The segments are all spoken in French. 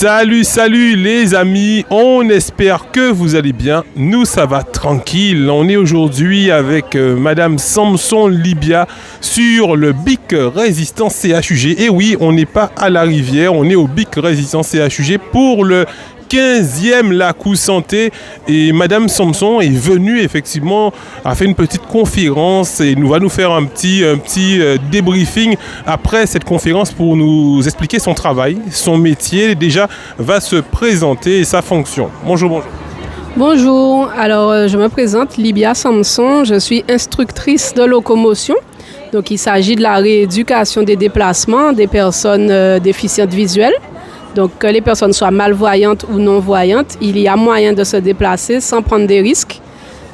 Salut les amis, on espère que vous allez bien, nous ça va tranquille. On est aujourd'hui avec Madame Samson Libia sur le BIC Résistance CHUG. Et oui, on n'est pas à la rivière, on est au BIC Résistance CHUG pour le 15e Lacou Santé, et Madame Samson est venue effectivement, a fait une petite conférence et va nous faire un petit débriefing après cette conférence pour nous expliquer son travail, son métier. Déjà va se présenter et sa fonction. Bonjour. Bonjour, alors je me présente Libia Samson, je suis instructrice de locomotion. Donc il s'agit de la rééducation des déplacements des personnes déficientes visuelles. Donc, que les personnes soient malvoyantes ou non-voyantes, il y a moyen de se déplacer sans prendre des risques,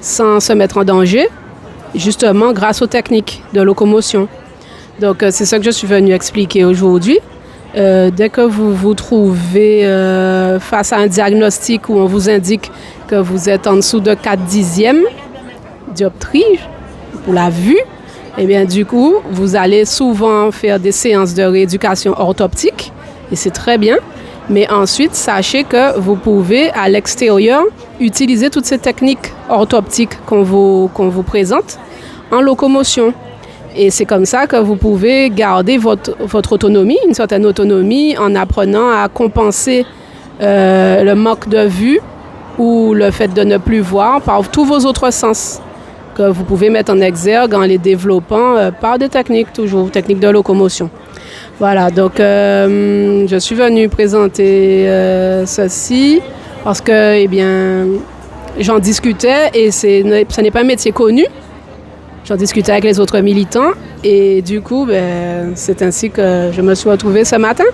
sans se mettre en danger, justement grâce aux techniques de locomotion. Donc, c'est ça que je suis venue expliquer aujourd'hui. Dès que vous vous trouvez face à un diagnostic où on vous indique que vous êtes en dessous de 4/10 dioptrie pour la vue, eh bien, du coup, vous allez souvent faire des séances de rééducation orthoptique. Et c'est très bien. Mais ensuite, sachez que vous pouvez, à l'extérieur, utiliser toutes ces techniques orthoptiques qu'on vous présente en locomotion. Et c'est comme ça que vous pouvez garder votre autonomie, une certaine autonomie, en apprenant à compenser le manque de vue ou le fait de ne plus voir par tous vos autres sens que vous pouvez mettre en exergue en les développant par des techniques, toujours techniques de locomotion. Voilà, donc je suis venue présenter ceci parce que, eh bien, j'en discutais et ce n'est pas un métier connu. J'en discutais avec les autres militants et du coup, c'est ainsi que je me suis retrouvée ce matin.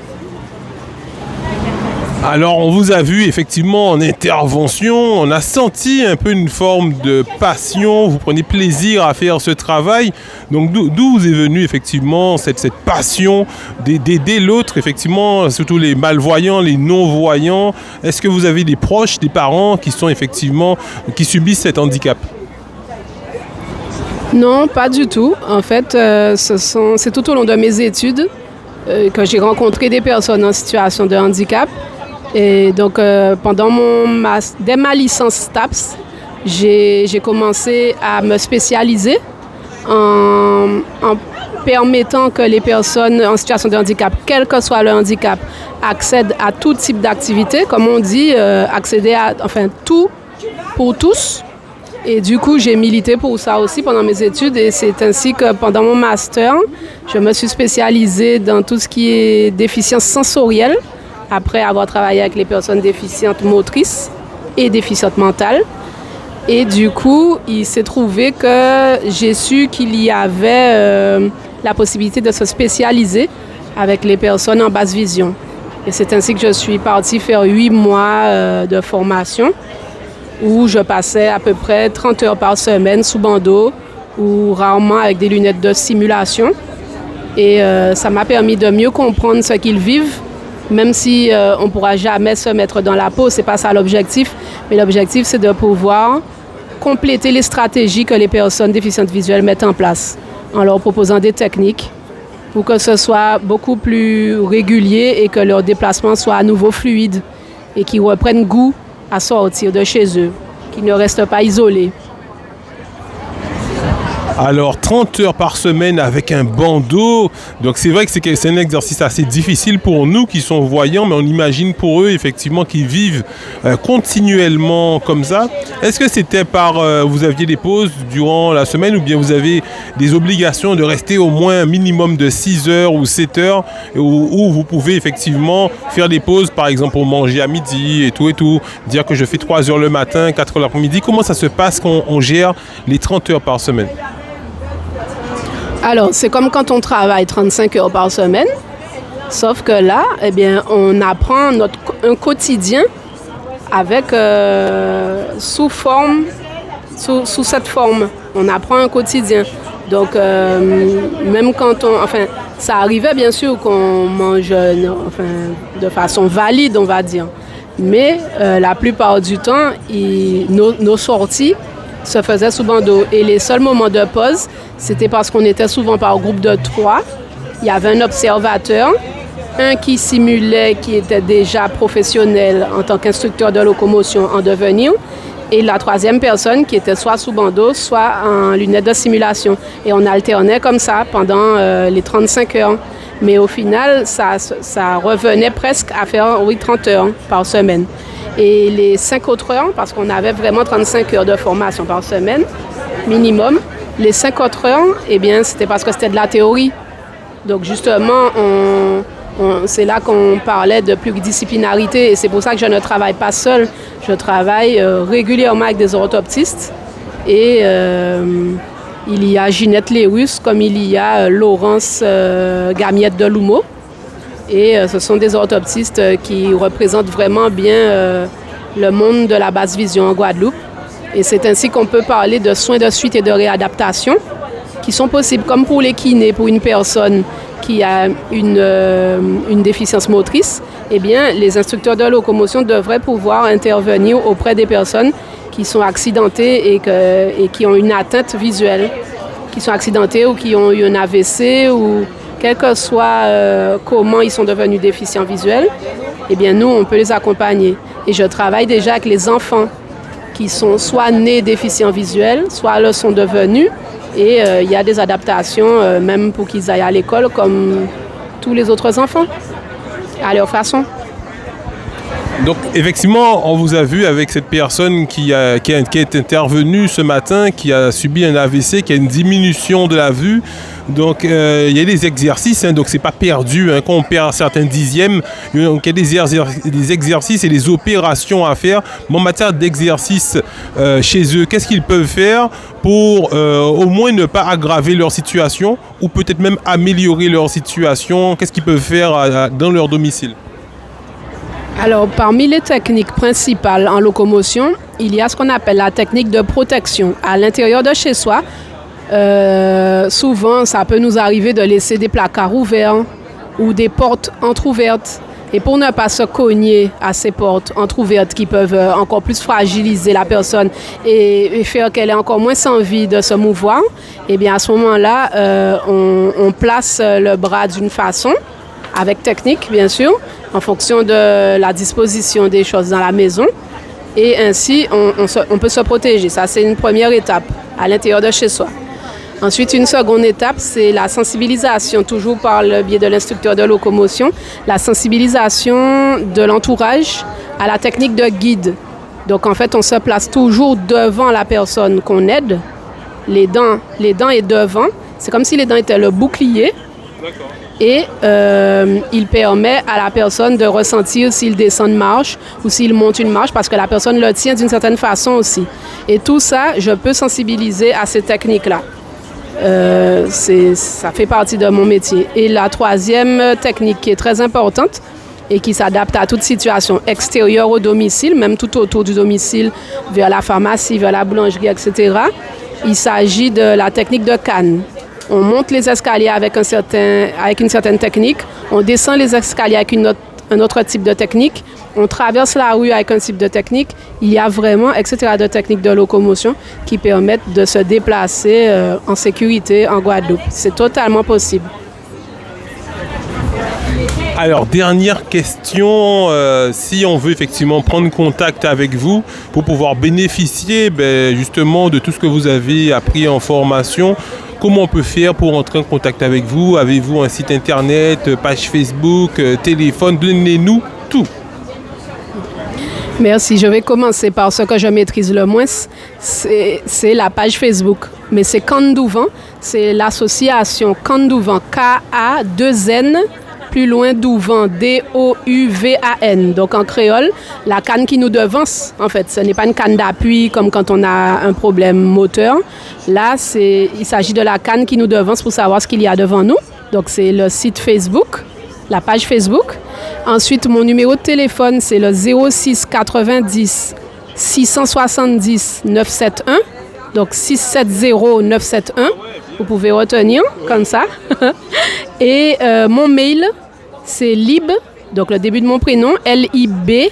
Alors, on vous a vu effectivement en intervention, on a senti un peu une forme de passion, vous prenez plaisir à faire ce travail. Donc, d'où vous est venue effectivement cette passion d'aider l'autre, effectivement, surtout les malvoyants, les non-voyants? Est-ce que vous avez des proches, des parents qui qui subissent cet handicap? Non, pas du tout. En fait, c'est tout au long de mes études que j'ai rencontré des personnes en situation de handicap. Et donc, dès ma licence STAPS, j'ai commencé à me spécialiser en permettant que les personnes en situation de handicap, quel que soit le handicap, accèdent à tout type d'activité, comme on dit, accéder à tout pour tous. Et du coup, j'ai milité pour ça aussi pendant mes études et c'est ainsi que pendant mon master, je me suis spécialisée dans tout ce qui est déficience sensorielle, après avoir travaillé avec les personnes déficientes motrices et déficientes mentales. Et du coup, il s'est trouvé que j'ai su qu'il y avait la possibilité de se spécialiser avec les personnes en basse vision. Et c'est ainsi que je suis partie faire 8 mois de formation où je passais à peu près 30 heures par semaine sous bandeau ou rarement avec des lunettes de simulation. Et ça m'a permis de mieux comprendre ce qu'ils vivent. Même si on ne pourra jamais se mettre dans la peau, ce n'est pas ça l'objectif. Mais l'objectif, c'est de pouvoir compléter les stratégies que les personnes déficientes visuelles mettent en place en leur proposant des techniques pour que ce soit beaucoup plus régulier et que leur déplacement soit à nouveau fluide et qu'ils reprennent goût à sortir de chez eux, qu'ils ne restent pas isolés. Alors, 30 heures par semaine avec un bandeau, donc c'est vrai que c'est un exercice assez difficile pour nous qui sont voyants, mais on imagine pour eux effectivement qu'ils vivent continuellement comme ça. Est-ce que c'était vous aviez des pauses durant la semaine ou bien vous avez des obligations de rester au moins un minimum de 6 heures ou 7 heures où vous pouvez effectivement faire des pauses, par exemple pour manger à midi et tout, dire que je fais 3 heures le matin, 4 heures l'après-midi. Comment ça se passe quand on gère les 30 heures par semaine? Alors, c'est comme quand on travaille 35 heures par semaine, sauf que là, eh bien, on apprend un quotidien avec sous cette forme. On apprend un quotidien. Donc, même quand ça arrivait bien sûr qu'on mange de façon valide, on va dire. Mais la plupart du temps, nos sorties se faisaient sous bandeau. Et les seuls moments de pause, c'était parce qu'on était souvent par groupe de 3. Il y avait un observateur un qui simulait, qui était déjà professionnel en tant qu'instructeur de locomotion en devenir, et la troisième personne qui était soit sous bandeau, soit en lunettes de simulation. Et on alternait comme ça pendant les 35 heures. Mais au final, ça revenait presque à faire 30 heures par semaine. Et les 5 autres heures, parce qu'on avait vraiment 35 heures de formation par semaine, minimum, les 5 autres heures, eh bien, c'était parce que c'était de la théorie. Donc justement, c'est là qu'on parlait de pluridisciplinarité et c'est pour ça que je ne travaille pas seule. Je travaille régulièrement avec des orthoptistes et il y a Ginette Lérus comme il y a Laurence Gamiette de Loumeau. Et ce sont des orthoptistes qui représentent vraiment bien le monde de la basse vision en Guadeloupe. Et c'est ainsi qu'on peut parler de soins de suite et de réadaptation qui sont possibles, comme pour les kinés, pour une personne qui a une déficience motrice. Eh bien, les instructeurs de locomotion devraient pouvoir intervenir auprès des personnes qui sont accidentées et qui ont une atteinte visuelle, qui sont accidentées ou qui ont eu un AVC ou quel que soit comment ils sont devenus déficients visuels, eh bien, nous, on peut les accompagner. Et je travaille déjà avec les enfants qui sont soit nés déficients visuels, soit le sont devenus. Et il y a des adaptations, même pour qu'ils aillent à l'école comme tous les autres enfants, à leur façon. Donc, effectivement, on vous a vu avec cette personne qui est intervenue ce matin, qui a subi un AVC, qui a une diminution de la vue. Donc, il y a des exercices, donc c'est pas perdu. Quand on perd certains dixièmes, donc il y a des exercices et des opérations à faire. Mais en matière d'exercice chez eux, qu'est-ce qu'ils peuvent faire pour au moins ne pas aggraver leur situation ou peut-être même améliorer leur situation? Qu'est-ce qu'ils peuvent faire dans leur domicile? Alors, parmi les techniques principales en locomotion, il y a ce qu'on appelle la technique de protection. À l'intérieur de chez soi, souvent, ça peut nous arriver de laisser des placards ouverts ou des portes entr'ouvertes. Et pour ne pas se cogner à ces portes entr'ouvertes qui peuvent encore plus fragiliser la personne et faire qu'elle ait encore moins envie de se mouvoir, eh bien, à ce moment-là, on place le bras d'une façon, avec technique, bien sûr, en fonction de la disposition des choses dans la maison. Et ainsi, on peut se protéger. Ça, c'est une première étape à l'intérieur de chez soi. Ensuite, une seconde étape, c'est la sensibilisation, toujours par le biais de l'instructeur de locomotion, la sensibilisation de l'entourage à la technique de guide. Donc, en fait, on se place toujours devant la personne qu'on aide. Les dents est devant. C'est comme si les dents étaient le bouclier. D'accord. Et il permet à la personne de ressentir s'il descend une marche ou s'il monte une marche parce que la personne le tient d'une certaine façon aussi. Et tout ça, je peux sensibiliser à ces techniques-là. Ça fait partie de mon métier. Et la troisième technique qui est très importante et qui s'adapte à toute situation extérieure au domicile, même tout autour du domicile, vers la pharmacie, vers la boulangerie, etc., il s'agit de la technique de canne. On monte les escaliers avec une certaine technique, on descend les escaliers avec un autre type de technique, on traverse la rue avec un type de technique. Il y a vraiment, etc., de techniques de locomotion qui permettent de se déplacer en sécurité en Guadeloupe. C'est totalement possible. Alors, dernière question, si on veut effectivement prendre contact avec vous pour pouvoir bénéficier justement de tout ce que vous avez appris en formation, comment on peut faire pour entrer en contact avec vous? Avez-vous un site internet, page Facebook, téléphone? Donnez-nous tout. Merci. Je vais commencer par ce que je maîtrise le moins, c'est la page Facebook. Mais c'est Kandouvan, c'est l'association Kandouvan, K-A-2-N, plus loin Douvan, D-O-U-V-A-N. Donc en créole, la canne qui nous devance, en fait. Ce n'est pas une canne d'appui comme quand on a un problème moteur. Là, il s'agit de la canne qui nous devance pour savoir ce qu'il y a devant nous. Donc c'est le site Facebook, la page Facebook. Ensuite, mon numéro de téléphone, c'est le 06 90 670 971. Donc 670 971. Vous pouvez retenir comme ça. Et mon mail, c'est lib, donc le début de mon prénom, L-I-B,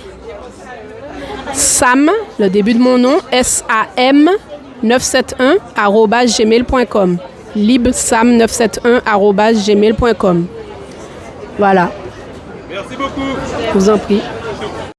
sam, le début de mon nom, S-A-M, 971 @gmail.com. libsam971 @gmail.com. Voilà. Merci beaucoup. Je vous en prie.